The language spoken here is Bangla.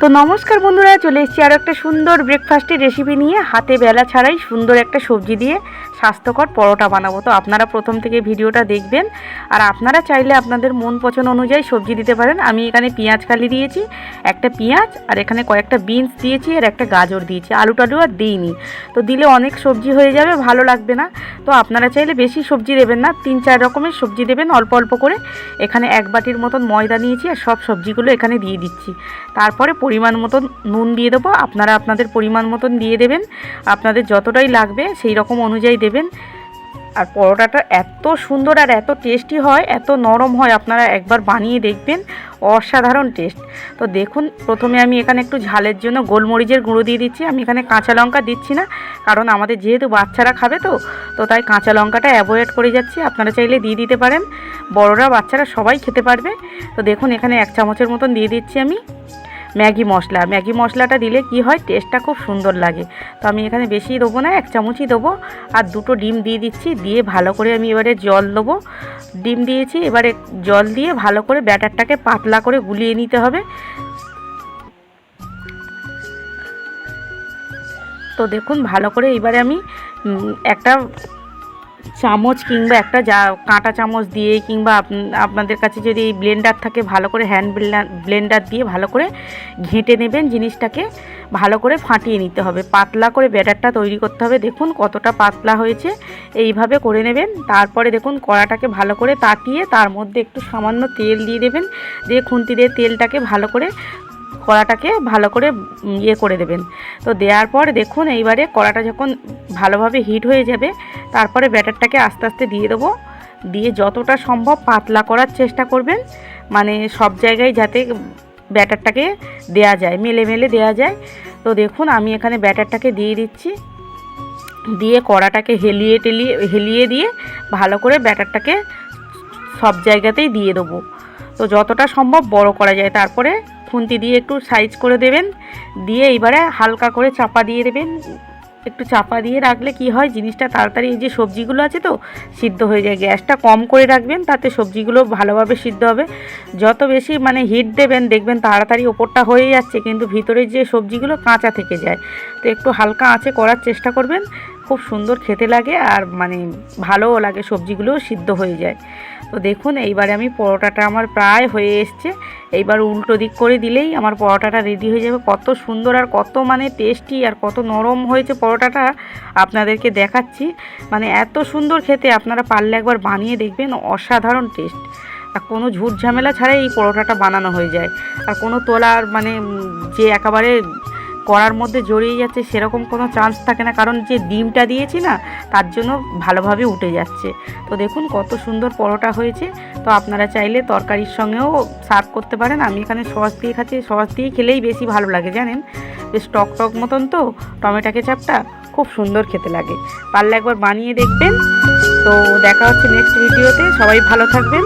তো নমস্কার বন্ধুরা, চলে এসেছি আরও একটা সুন্দর ব্রেকফাস্টের রেসিপি নিয়ে। হাতে বেলা ছাড়াই সুন্দর একটা সবজি দিয়ে স্বাস্থ্যকর পরোটা বানাবো। তো আপনারা প্রথম থেকে ভিডিওটা দেখবেন, আর আপনারা চাইলে আপনাদের মন পছন্দ অনুযায়ী সবজি দিতে পারেন। আমি এখানে পেঁয়াজ কালি দিয়েছি, একটা পেঁয়াজ, আর এখানে কয়েকটা বিনস দিয়েছি, আর একটা গাজর দিয়েছি। আলু টালু আর দিইনি, তো দিলে অনেক সবজি হয়ে যাবে, ভালো লাগবে না। তো আপনারা চাইলে বেশি সবজি দেবেন না, 3-4 রকমের সবজি দেবেন অল্প অল্প করে। এখানে 1 বাটির মতন ময়দা নিয়েছি, আর সব সবজিগুলো এখানে দিয়ে দিচ্ছি। তারপরে পরিমাণ মতন নুন দিয়ে দেবো। আপনারা আপনাদের পরিমাণ মতন দিয়ে দেবেন, আপনাদের যতটাই লাগবে সেই রকম অনুযায়ী দেবেন। আর পরোটাটা এত সুন্দর আর এত টেস্টি হয়, এত নরম হয়, আপনারা একবার বানিয়ে দেখবেন, অসাধারণ টেস্ট। তো দেখুন, প্রথমে আমি এখানে একটু ঝালের জন্য গোলমরিচের গুঁড়ো দিয়ে দিচ্ছি। আমি এখানে কাঁচা লঙ্কা দিচ্ছি না, কারণ আমাদের যেহেতু বাচ্চারা খাবে, তো তাই কাঁচা লঙ্কাটা অ্যাভয়েড করে যাচ্ছি। আপনারা চাইলে দিয়ে দিতে পারেন, বড়রা বাচ্চারা সবাই খেতে পারবে। তো দেখুন, এখানে 1 চামচের মতন দিয়ে দিচ্ছি আমি ম্যাগি মশলা। ম্যাগি মশলাটা দিলে কি হয়, টেস্টটা খুব সুন্দর লাগে। তো আমি এখানে বেশি দেবো না, 1 চামচই দেবো। আর 2টো ডিম দিয়ে দিচ্ছি, দিয়ে ভালো করে আমি এবারে জল দেবো। ডিম দিয়েছি, এবারে জল দিয়ে ভালো করে ব্যাটারটাকে পাতলা করে গুলিয়ে নিতে হবে। তো দেখুন, ভালো করে এবারে আমি একটা চামচ কিংবা একটা কাঁটা চামচ দিয়ে, কিংবা আপনাদের কাছে যদি এই ব্লেন্ডার থাকে, ভালো করে হ্যান্ড ব্লেন্ডার দিয়ে ভালো করে ঘেঁটে নেবেন। জিনিসটাকে ভালো করে ফাটিয়ে নিতে হবে, পাতলা করে ব্যাটারটা তৈরি করতে হবে। দেখুন কতটা পাতলা হয়েছে, এইভাবে করে নেবেন। তারপরে দেখুন, কড়াটাকে ভালো করে তাতিয়ে তার মধ্যে একটু সামান্য তেল দিয়ে দেবেন, দিয়ে খুন্তি দিয়ে তেলটাকে ভালো করে কড়াটাকে ভালো করে করে দেবেন। তো দেওয়ার পর দেখুন, এইবারে কড়াটা যখন ভালোভাবে হিট হয়ে যাবে, তারপরে ব্যাটারটাকে আস্তে আস্তে দিয়ে দেবো। দিয়ে যতটা সম্ভব পাতলা করার চেষ্টা করবেন, মানে সব জায়গায় যাতে ব্যাটারটাকে দেয়া যায়, মেলে মেলে দেয়া যায়। তো দেখুন, আমি এখানে ব্যাটারটাকে দিয়ে দিচ্ছি, দিয়ে কড়াটাকে হেলিয়ে দিয়ে ভালো করে ব্যাটারটাকে সব জায়গাতেই দিয়ে দেবো। তো যতটা সম্ভব বড় করা যায়, তারপরে খুন্তি দিয়ে একটু সাইজ করে দেবেন। দিয়ে এইবারে হালকা করে চাপা দিয়ে দেবেন। একটু চাপা দিয়ে রাখলে কি হয়, জিনিসটা তাড়াতাড়ি, এই যে সবজিগুলো আছে তো, সিদ্ধ হয়ে যায়। গ্যাসটা কম করে রাখবেন, তাতে সবজিগুলো ভালোভাবে সিদ্ধ হবে। যত বেশি মানে হিট দেবেন, দেখবেন তাড়াতাড়ি ওপরটা হয়ে যাচ্ছে, কিন্তু ভিতরের যে সবজিগুলো কাঁচা থেকে যায়। তো একটু হালকা আঁচে করার চেষ্টা করবেন, খুব সুন্দর খেতে লাগে, আর মানে ভালোও লাগে, সবজিগুলোও সিদ্ধ হয়ে যায়। তো দেখুন, এইবারে আমি পরোটাটা আমার প্রায় হয়ে এসছে। এইবার উল্টো দিক করে দিলেই আমার পরোটাটা রেডি হয়ে যাবে। কত সুন্দর আর কত মানে টেস্টি আর কত নরম হয়েছে পরোটাটা, আপনাদেরকে দেখাচ্ছি। মানে এত সুন্দর খেতে, আপনারা পারলে একবার বানিয়ে দেখবেন, অসাধারণ টেস্ট। আর কোনো ঝুট ঝামেলা ছাড়াই এই পরোটাটা বানানো হয়ে যায়। আর কোনো তোলার মানে যে একেবারে কড়ার মধ্যে জড়িয়ে যাচ্ছে সেরকম কোনো চান্স থাকে না, কারণ যে ডিমটা দিয়েছি না, তার জন্য ভালোভাবে উঠে যাচ্ছে। তো দেখুন কত সুন্দর পরোটা হয়েছে। তো আপনারা চাইলে তরকারির সঙ্গেও সার্ভ করতে পারেন। আমি এখানে সস দিয়ে খাচ্ছি, সস দিয়ে খেলেই বেশি ভালো লাগে, জানেন, বেশ টক টক মতন, তো টমেটো কেচাপটা খুব সুন্দর খেতে লাগে। পারলে একবার বানিয়ে দেখবেন। তো দেখা হচ্ছে নেক্সট ভিডিওতে, সবাই ভালো থাকবেন।